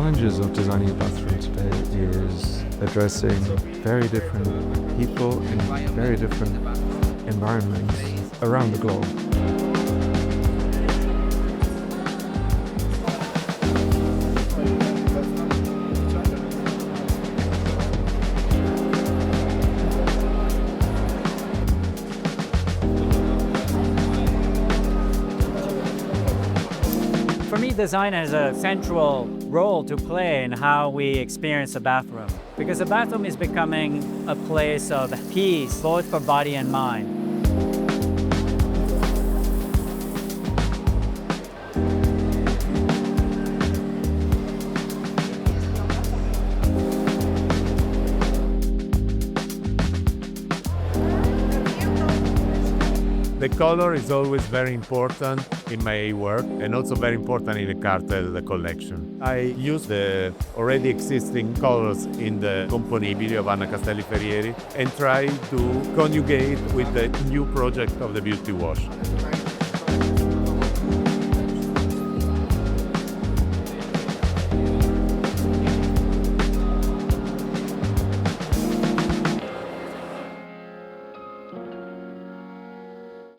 challenges of designing a bathroom today is addressing very different people in very different environments around the globe. For me, design has a central role to play in how we experience a bathroom, because a bathroom is becoming a place of peace, both for body and mind. The color is always very important in my work and also very important in the Kartell collection. I use the already existing colors in the Componibili of Anna Castelli Ferrieri and try to conjugate with the new project of the Beauty Wash.